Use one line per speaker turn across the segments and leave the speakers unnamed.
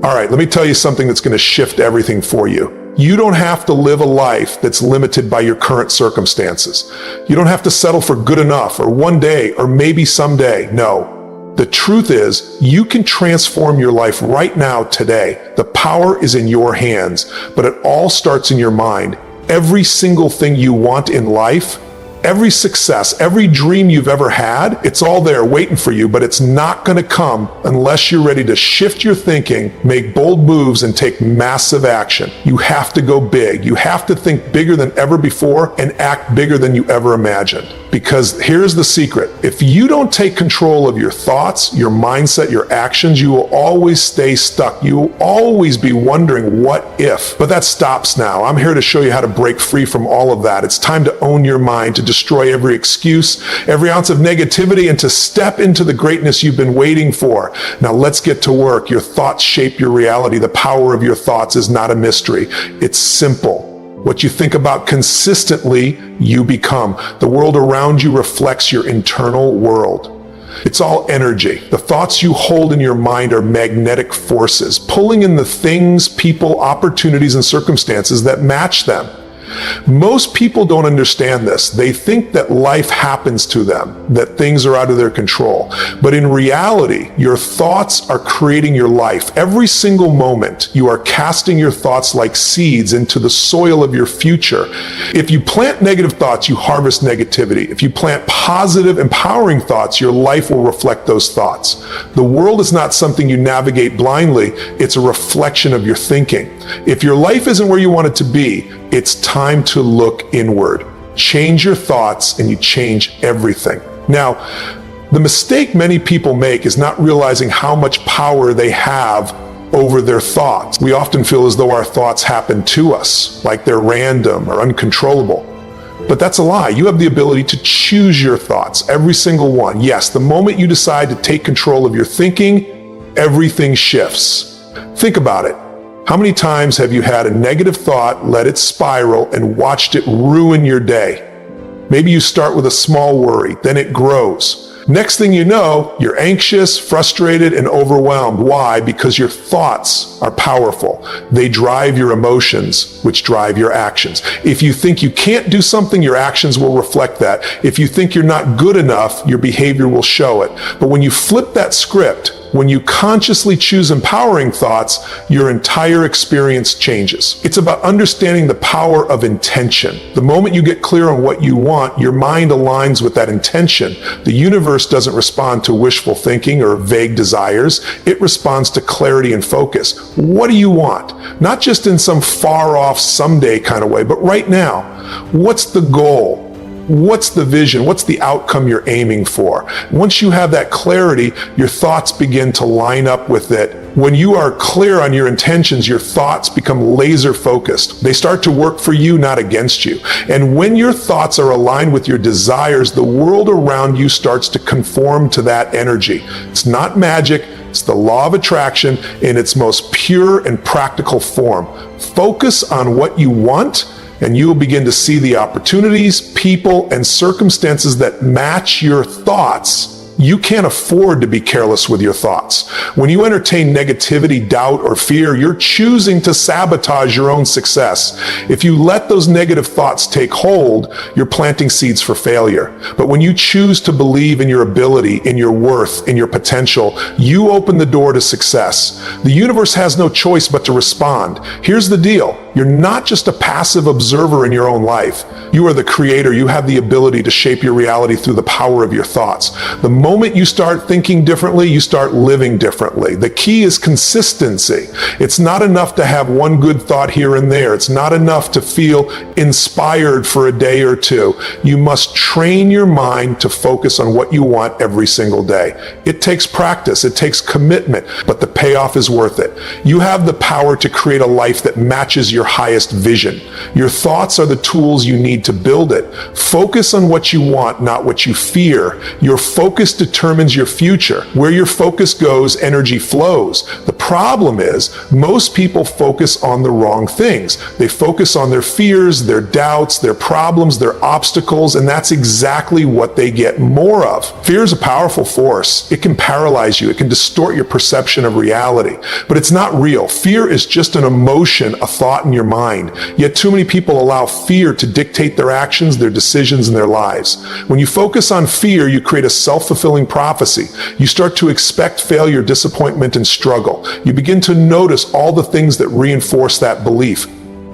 All right, let me tell you something that's going to shift everything for you. You don't have to live a life that's limited by your current circumstances. You don't have to settle for good enough or one day or maybe someday. No. The truth is, you can transform your life right now, today. The power is in your hands, but it all starts in your mind. Every single thing you want in life, every success, every dream you've ever had, it's all there waiting for you, but it's not going to come unless you're ready to shift your thinking, make bold moves, and take massive action. You have to go big. You have to think bigger than ever before and act bigger than you ever imagined. Because here's the secret. If you don't take control of your thoughts, your mindset, your actions, you will always stay stuck. You will always be wondering what if. But that stops now. I'm here to show you how to break free from all of that. It's time to own your mind, to destroy every excuse, every ounce of negativity, and to step into the greatness you've been waiting for. Now let's get to work. Your thoughts shape your reality. The power of your thoughts is not a mystery. It's simple. What you think about consistently, you become. The world around you reflects your internal world. It's all energy. The thoughts you hold in your mind are magnetic forces, pulling in the things, people, opportunities, and circumstances that match them. Most people don't understand this. They think that life happens to them, that things are out of their control. But in reality, your thoughts are creating your life. Every single moment, you are casting your thoughts like seeds into the soil of your future. If you plant negative thoughts, you harvest negativity. If you plant positive, empowering thoughts, your life will reflect those thoughts. The world is not something you navigate blindly. It's a reflection of your thinking. If your life isn't where you want it to be, it's time to look inward. Change your thoughts and you change everything. Now, the mistake many people make is not realizing how much power they have over their thoughts. We often feel as though our thoughts happen to us, like they're random or uncontrollable. But that's a lie. You have the ability to choose your thoughts, every single one. Yes, the moment you decide to take control of your thinking, everything shifts. Think about it. How many times have you had a negative thought, let it spiral, and watched it ruin your day? Maybe you start with a small worry, then it grows. Next thing you know, you're anxious, frustrated, and overwhelmed. Why? Because your thoughts are powerful. They drive your emotions, which drive your actions. If you think you can't do something, your actions will reflect that. If you think you're not good enough, your behavior will show it. But when you flip that script, when you consciously choose empowering thoughts, your entire experience changes. It's about understanding the power of intention. The moment you get clear on what you want, your mind aligns with that intention. The universe doesn't respond to wishful thinking or vague desires. It responds to clarity and focus. What do you want? Not just in some far off someday kind of way, but right now. What's the goal? What's the vision? What's the outcome you're aiming for? Once you have that clarity, your thoughts begin to line up with it. When you are clear on your intentions, your thoughts become laser focused. They start to work for you, not against you. And when your thoughts are aligned with your desires, the world around you starts to conform to that energy. It's not magic. It's the law of attraction in its most pure and practical form. Focus on what you want, and you will begin to see the opportunities, people, and circumstances that match your thoughts. You can't afford to be careless with your thoughts. When you entertain negativity, doubt, or fear, you're choosing to sabotage your own success. If you let those negative thoughts take hold, you're planting seeds for failure. But when you choose to believe in your ability, in your worth, in your potential, you open the door to success. The universe has no choice but to respond. Here's the deal. You're not just a passive observer in your own life. You are the creator. You have the ability to shape your reality through the power of your thoughts. The moment you start thinking differently, you start living differently. The key is consistency. It's not enough to have one good thought here and there. It's not enough to feel inspired for a day or two. You must train your mind to focus on what you want every single day. It takes practice. It takes commitment, but the payoff is worth it. You have the power to create a life that matches your highest vision. Your thoughts are the tools you need to build it. Focus on what you want, not what you fear. Your focus determines your future. Where your focus goes, energy flows. The problem is, most people focus on the wrong things. They focus on their fears, their doubts, their problems, their obstacles, and that's exactly what they get more of. Fear is a powerful force. It can paralyze you. It can distort your perception of reality. But it's not real. Fear is just an emotion, a thought in your mind. Yet too many people allow fear to dictate their actions, their decisions, and their lives. When you focus on fear, you create a self-fulfilling prophecy. You start to expect failure, disappointment, and struggle. You begin to notice all the things that reinforce that belief.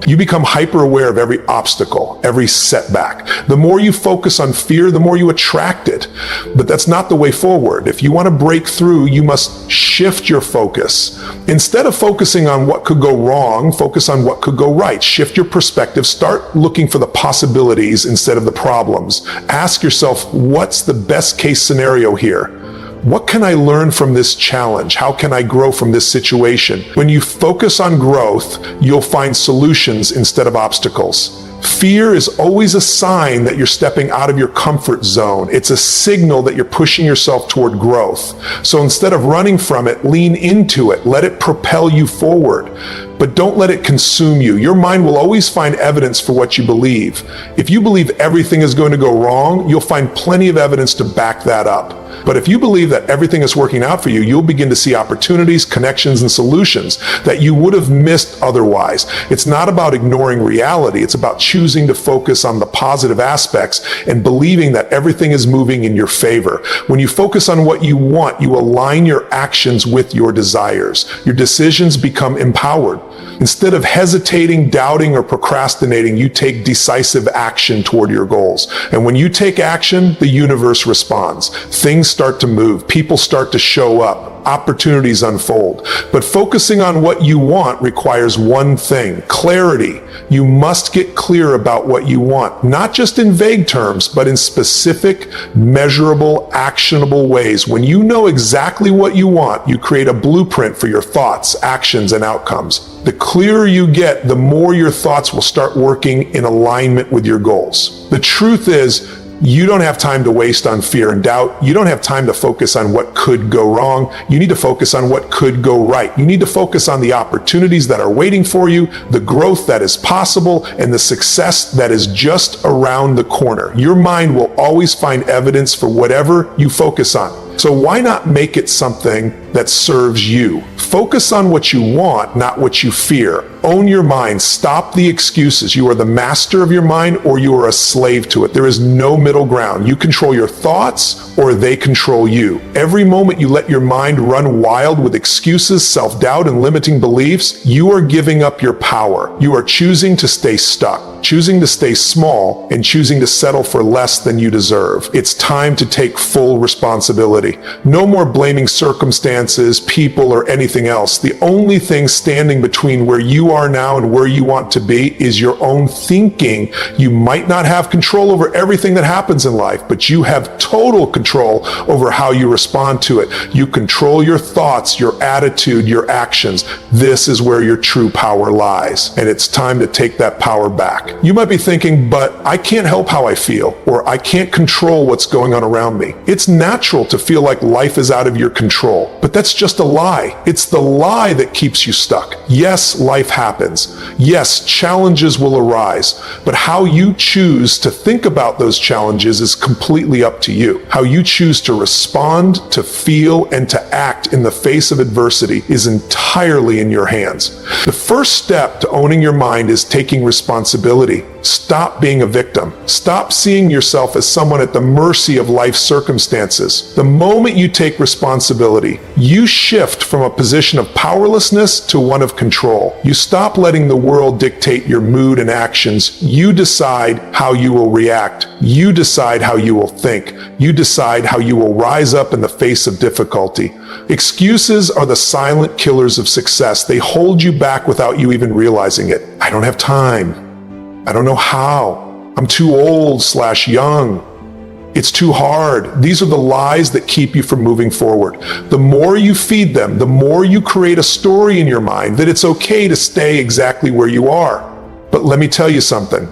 You become hyper-aware of every obstacle, every setback. The more you focus on fear, the more you attract it. But that's not the way forward. If you want to break through, you must shift your focus. Instead of focusing on what could go wrong, focus on what could go right. Shift your perspective. Start looking for the possibilities instead of the problems. Ask yourself, what's the best case scenario here? What can I learn from this challenge? How can I grow from this situation? When you focus on growth, you'll find solutions instead of obstacles. Fear is always a sign that you're stepping out of your comfort zone. It's a signal that you're pushing yourself toward growth. So instead of running from it, lean into it. Let it propel you forward. But don't let it consume you. Your mind will always find evidence for what you believe. If you believe everything is going to go wrong, you'll find plenty of evidence to back that up. But if you believe that everything is working out for you, you'll begin to see opportunities, connections, and solutions that you would have missed otherwise. It's not about ignoring reality. It's about choosing to focus on the positive aspects and believing that everything is moving in your favor. When you focus on what you want, you align your actions with your desires. Your decisions become empowered. Instead of hesitating, doubting, or procrastinating, you take decisive action toward your goals. And when you take action, the universe responds. Things start to move. People start to show up. Opportunities unfold. But focusing on what you want requires one thing: clarity. You must get clear about what you want, not just in vague terms, but in specific, measurable, actionable ways. When you know exactly what you want, you create a blueprint for your thoughts, actions, and outcomes. The clearer you get, the more your thoughts will start working in alignment with your goals. The truth is, you don't have time to waste on fear and doubt. You don't have time to focus on what could go wrong. You need to focus on what could go right. You need to focus on the opportunities that are waiting for you, the growth that is possible, and the success that is just around the corner. Your mind will always find evidence for whatever you focus on. So why not make it something that serves you? Focus on what you want, not what you fear. Own your mind. Stop the excuses. You are the master of your mind, or you are a slave to it. There is no middle ground. You control your thoughts, or they control you. Every moment you let your mind run wild with excuses, self-doubt, and limiting beliefs, you are giving up your power. You are choosing to stay stuck, choosing to stay small, and choosing to settle for less than you deserve. It's time to take full responsibility. No more blaming circumstances, people, or anything else. The only thing standing between where you are now and where you want to be is your own thinking. You might not have control over everything that happens in life, but you have total control over how you respond to it. You control your thoughts, your attitude, your actions. This is where your true power lies, and it's time to take that power back. You might be thinking, but I can't help how I feel, or I can't control what's going on around me. It's natural to feel like life is out of your control, but that's just a lie. It's the lie that keeps you stuck. Yes, life happens. Yes, challenges will arise, but how you choose to think about those challenges is completely up to you. How you choose to respond, to feel, and to act in the face of adversity is entirely in your hands. The first step to owning your mind is taking responsibility. Stop being a victim. Stop seeing yourself as someone at the mercy of life's circumstances. The moment you take responsibility, you shift from a position of powerlessness to one of control. You stop letting the world dictate your mood and actions. You decide how you will react. You decide how you will think. You decide how you will rise up in the face of difficulty. Excuses are the silent killers of success. They hold you back without you even realizing it. I don't have time. I don't know how. I'm too old/young. It's too hard. These are the lies that keep you from moving forward. The more you feed them, the more you create a story in your mind that it's okay to stay exactly where you are. But let me tell you something.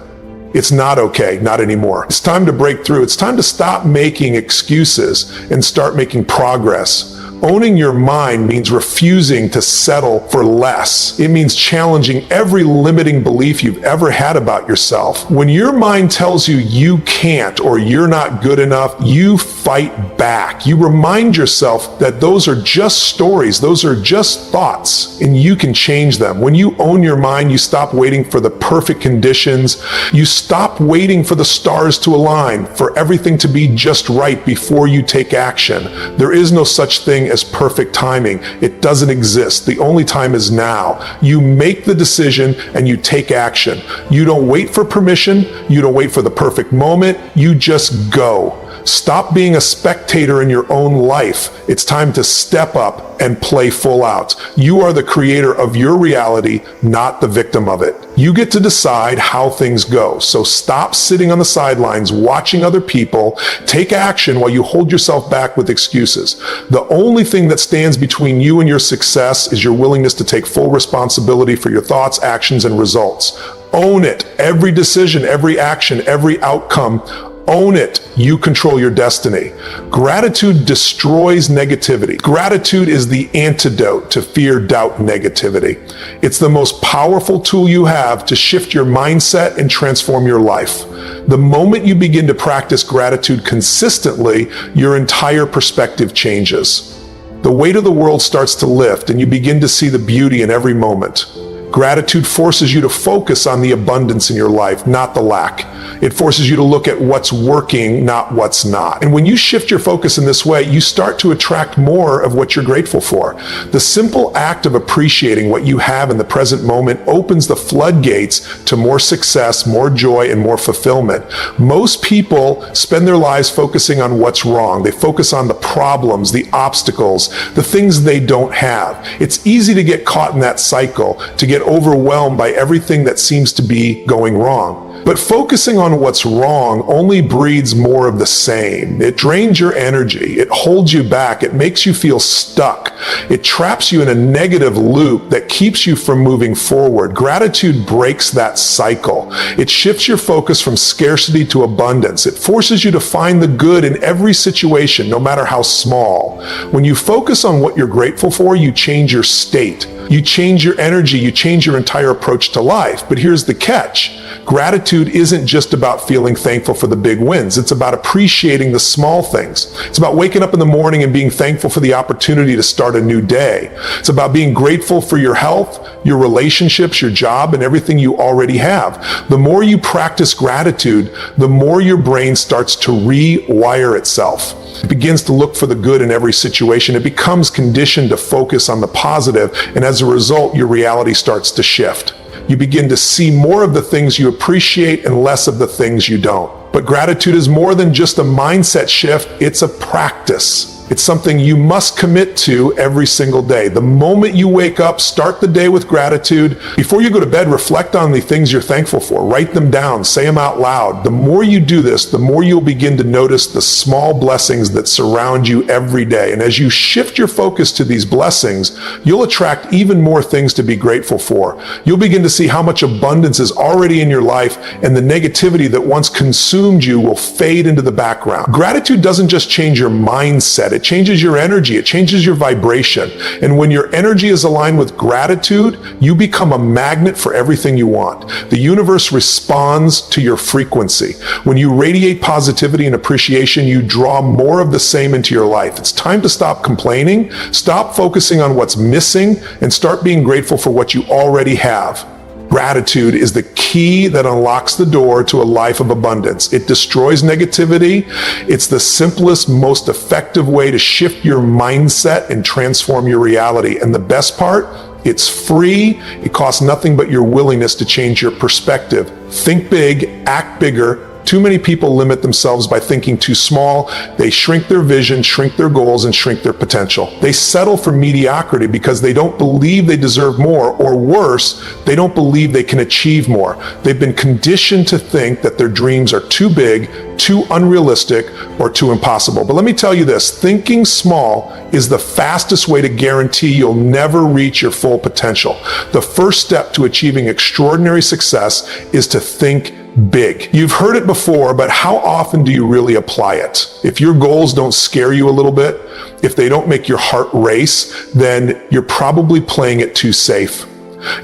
It's not okay, not anymore. It's time to break through. It's time to stop making excuses and start making progress. Owning your mind means refusing to settle for less. It means challenging every limiting belief you've ever had about yourself. When your mind tells you you can't or you're not good enough, you fight back. You remind yourself that those are just stories, those are just thoughts, and you can change them. When you own your mind, you stop waiting for the perfect conditions. You stop waiting for the stars to align, for everything to be just right before you take action. There is no such thing as perfect timing. It doesn't exist. The only time is now. You make the decision and you take action. You don't wait for permission. You don't wait for the perfect moment. You just go. Stop being a spectator in your own life. It's time to step up and play full out. You are the creator of your reality, not the victim of it. You get to decide how things go. So stop sitting on the sidelines watching other people. Take action while you hold yourself back with excuses. The only thing that stands between you and your success is your willingness to take full responsibility for your thoughts, actions, and results. Own it. Every decision, every action, every outcome. Own it. You control your destiny. Gratitude destroys negativity. Gratitude is the antidote to fear, doubt, and negativity. It's the most powerful tool you have to shift your mindset and transform your life. The moment you begin to practice gratitude consistently, your entire perspective changes. The weight of the world starts to lift and you begin to see the beauty in every moment. Gratitude forces you to focus on the abundance in your life, not the lack. It forces you to look at what's working, not what's not. And when you shift your focus in this way, you start to attract more of what you're grateful for. The simple act of appreciating what you have in the present moment opens the floodgates to more success, more joy, and more fulfillment. Most people spend their lives focusing on what's wrong. They focus on the problems, the obstacles, the things they don't have. It's easy to get caught in that cycle, to get overwhelmed by everything that seems to be going wrong. But focusing on what's wrong only breeds more of the same. It drains your energy. It holds you back. It makes you feel stuck. It traps you in a negative loop that keeps you from moving forward. Gratitude breaks that cycle. It shifts your focus from scarcity to abundance. It forces you to find the good in every situation, no matter how small. When you focus on what you're grateful for, you change your state. You change your energy. You change your entire approach to life. But here's the catch. Gratitude isn't just about feeling thankful for the big wins. It's about appreciating the small things. It's about waking up in the morning and being thankful for the opportunity to start a new day. It's about being grateful for your health, your relationships, your job, and everything you already have. The more you practice gratitude, the more your brain starts to rewire itself. It begins to look for the good in every situation. It becomes conditioned to focus on the positive, and as a result, your reality starts to shift. You begin to see more of the things you appreciate and less of the things you don't. But gratitude is more than just a mindset shift. It's a practice. It's something you must commit to every single day. The moment you wake up, start the day with gratitude. Before you go to bed, reflect on the things you're thankful for. Write them down, say them out loud. The more you do this, the more you'll begin to notice the small blessings that surround you every day. And as you shift your focus to these blessings, you'll attract even more things to be grateful for. You'll begin to see how much abundance is already in your life, and the negativity that once consumed you will fade into the background. Gratitude doesn't just change your mindset. It changes your energy. It changes your vibration. And when your energy is aligned with gratitude, you become a magnet for everything you want. The universe responds to your frequency. When you radiate positivity and appreciation, you draw more of the same into your life. It's time to stop complaining, stop focusing on what's missing, and start being grateful for what you already have. Gratitude is the key that unlocks the door to a life of abundance. It destroys negativity. It's the simplest, most effective way to shift your mindset and transform your reality. And the best part, it's free. It costs nothing but your willingness to change your perspective. Think big, act bigger. Too many people limit themselves by thinking too small. They shrink their vision, shrink their goals, and shrink their potential. They settle for mediocrity because they don't believe they deserve more, or worse, they don't believe they can achieve more. They've been conditioned to think that their dreams are too big, too unrealistic, or too impossible. But let me tell you this, thinking small is the fastest way to guarantee you'll never reach your full potential. The first step to achieving extraordinary success is to think big. You've heard it before, but how often do you really apply it? If your goals don't scare you a little bit, if they don't make your heart race, then you're probably playing it too safe.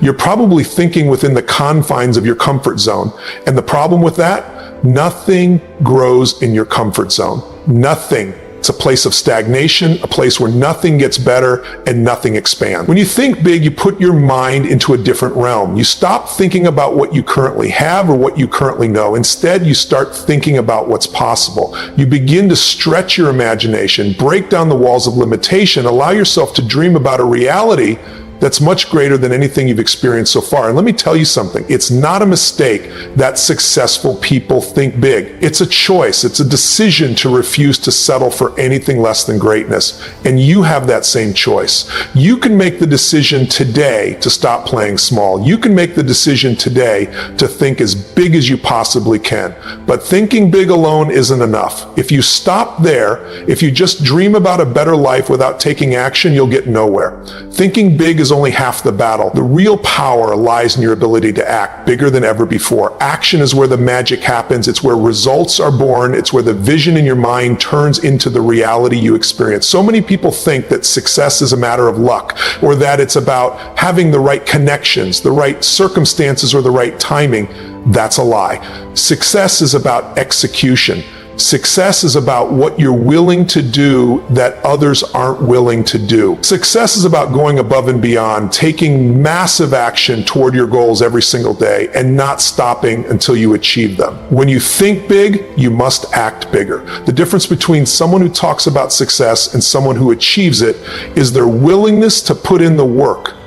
You're probably thinking within the confines of your comfort zone. And the problem with that, nothing grows in your comfort zone. Nothing. It's a place of stagnation, a place where nothing gets better and nothing expands. When you think big, you put your mind into a different realm. You stop thinking about what you currently have or what you currently know. Instead, you start thinking about what's possible. You begin to stretch your imagination, break down the walls of limitation, allow yourself to dream about a reality that's much greater than anything you've experienced so far. And let me tell you something, it's not a mistake that successful people think big. It's a choice, it's a decision to refuse to settle for anything less than greatness. And you have that same choice. You can make the decision today to stop playing small. You can make the decision today to think as big as you possibly can. But thinking big alone isn't enough. If you stop there, if you just dream about a better life without taking action, you'll get nowhere. Thinking big is only half the battle. The real power lies in your ability to act bigger than ever before. Action is where the magic happens. It's where results are born. It's where the vision in your mind turns into the reality you experience. So many people think that success is a matter of luck, or that it's about having the right connections, the right circumstances, or the right timing. That's a lie. Success is about execution. Success is about what you're willing to do that others aren't willing to do. Success is about going above and beyond, taking massive action toward your goals every single day and not stopping until you achieve them. When you think big, you must act bigger. The difference between someone who talks about success and someone who achieves it is their willingness to put in the work.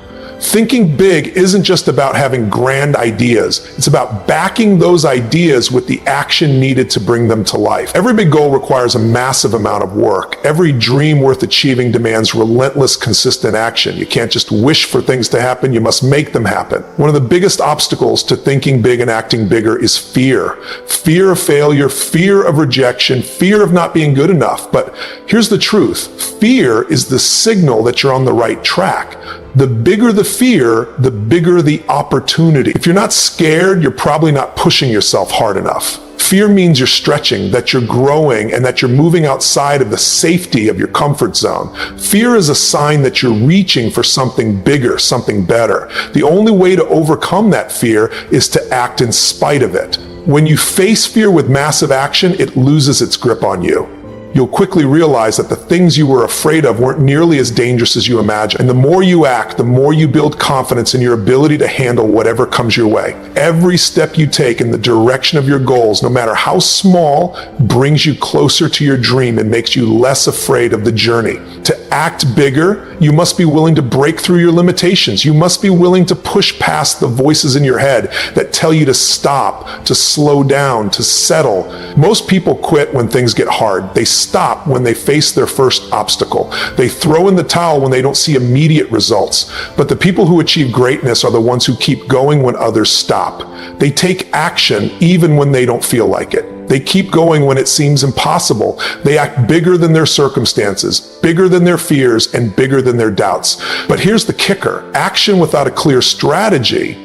Thinking big isn't just about having grand ideas. It's about backing those ideas with the action needed to bring them to life. Every big goal requires a massive amount of work. Every dream worth achieving demands relentless, consistent action. You can't just wish for things to happen. You must make them happen. One of the biggest obstacles to thinking big and acting bigger is fear. Fear of failure, fear of rejection, fear of not being good enough. But here's the truth. Fear is the signal that you're on the right track. The bigger the fear, the bigger the opportunity. If you're not scared, you're probably not pushing yourself hard enough. Fear means you're stretching, that you're growing, and that you're moving outside of the safety of your comfort zone. Fear is a sign that you're reaching for something bigger, something better. The only way to overcome that fear is to act in spite of it. When you face fear with massive action, it loses its grip on you. You'll quickly realize that the things you were afraid of weren't nearly as dangerous as you imagined. And the more you act, the more you build confidence in your ability to handle whatever comes your way. Every step you take in the direction of your goals, no matter how small, brings you closer to your dream and makes you less afraid of the journey. To act bigger, you must be willing to break through your limitations. You must be willing to push past the voices in your head that tell you to stop, to slow down, to settle. Most people quit when things get hard. They stop when they face their first obstacle. They throw in the towel when they don't see immediate results. But the people who achieve greatness are the ones who keep going when others stop. They take action even when they don't feel like it. They keep going when it seems impossible. They act bigger than their circumstances, bigger than their fears, and bigger than their doubts. But here's the kicker. Action without a clear strategy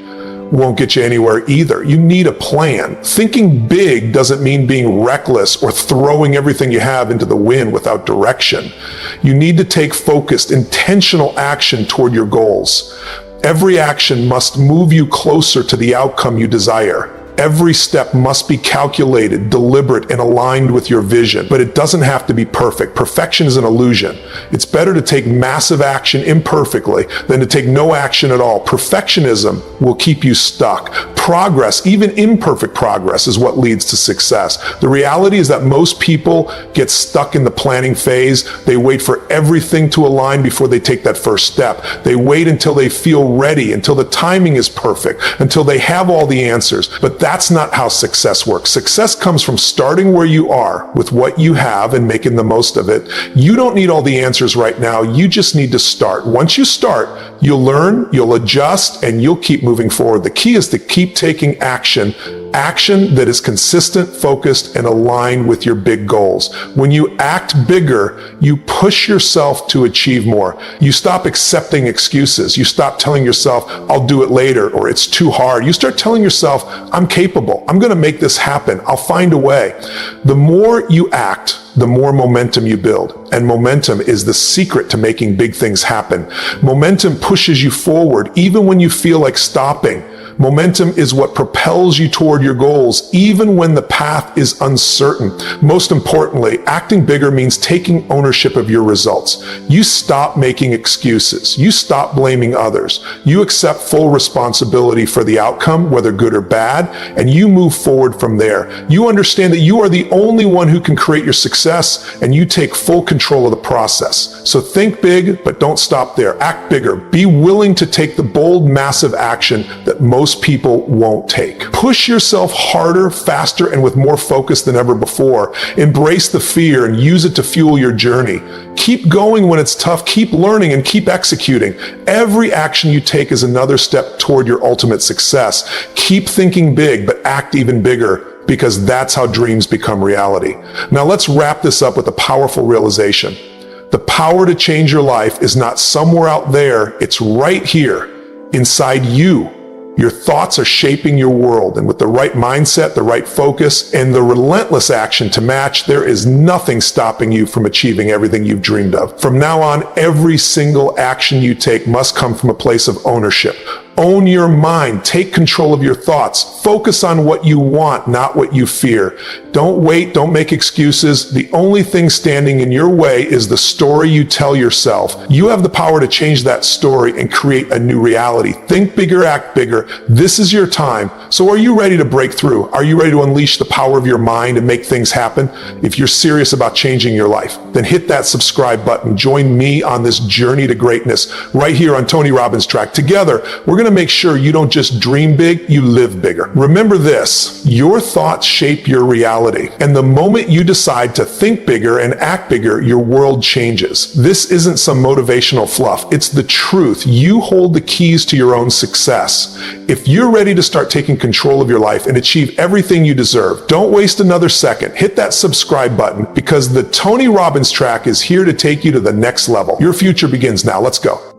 won't get you anywhere either. You need a plan. Thinking big doesn't mean being reckless or throwing everything you have into the wind without direction. You need to take focused, intentional action toward your goals. Every action must move you closer to the outcome you desire. Every step must be calculated, deliberate, and aligned with your vision. But it doesn't have to be perfect. Perfection is an illusion. It's better to take massive action imperfectly than to take no action at all. Perfectionism will keep you stuck. Progress, even imperfect progress, is what leads to success. The reality is that most people get stuck in the planning phase. They wait for everything to align before they take that first step. They wait until they feel ready, until the timing is perfect, until they have all the answers. But that's not how success works. Success comes from starting where you are with what you have and making the most of it. You don't need all the answers right now. You just need to start. Once you start, you'll learn, you'll adjust, and you'll keep moving forward. The key is to keep taking action that is consistent, focused, and aligned with your big goals. When you act bigger, you push yourself to achieve more. You stop accepting excuses. You stop telling yourself, I'll do it later, or it's too hard. You start telling yourself, I'm capable. I'm going to make this happen. I'll find a way. The more you act, the more momentum you build. And momentum is the secret to making big things happen. Momentum pushes you forward even when you feel like stopping. Momentum is what propels you toward your goals, even when the path is uncertain. Most importantly, acting bigger means taking ownership of your results. You stop making excuses. You stop blaming others. You accept full responsibility for the outcome, whether good or bad, and you move forward from there. You understand that you are the only one who can create your success, and you take full control of the process. So think big, but don't stop there. Act bigger. Be willing to take the bold, massive action that most people won't take. Push yourself harder, faster, and with more focus than ever before. Embrace the fear and use it to fuel your journey. Keep going when it's tough, keep learning, and keep executing. Every action you take is another step toward your ultimate success. Keep thinking big, but act even bigger, because that's how dreams become reality. Now let's wrap this up with a powerful realization. The power to change your life is not somewhere out there, it's right here, inside you. Your thoughts are shaping your world, and with the right mindset, the right focus, and the relentless action to match, there is nothing stopping you from achieving everything you've dreamed of. From now on, every single action you take must come from a place of ownership. Own your mind. Take control of your thoughts. Focus on what you want, not what you fear. Don't wait. Don't make excuses. The only thing standing in your way is the story you tell yourself. You have the power to change that story and create a new reality. Think bigger, act bigger. This is your time. So are you ready to break through? Are you ready to unleash the power of your mind and make things happen? If you're serious about changing your life, then hit that subscribe button. Join me on this journey to greatness right here on Tony Robbins Track. Together, we're going to make sure you don't just dream big, you live bigger. Remember this, your thoughts shape your reality. And the moment you decide to think bigger and act bigger, your world changes. This isn't some motivational fluff. It's the truth. You hold the keys to your own success. If you're ready to start taking control of your life and achieve everything you deserve, don't waste another second. Hit that subscribe button, because the Tony Robbins Track is here to take you to the next level. Your future begins now. Let's go.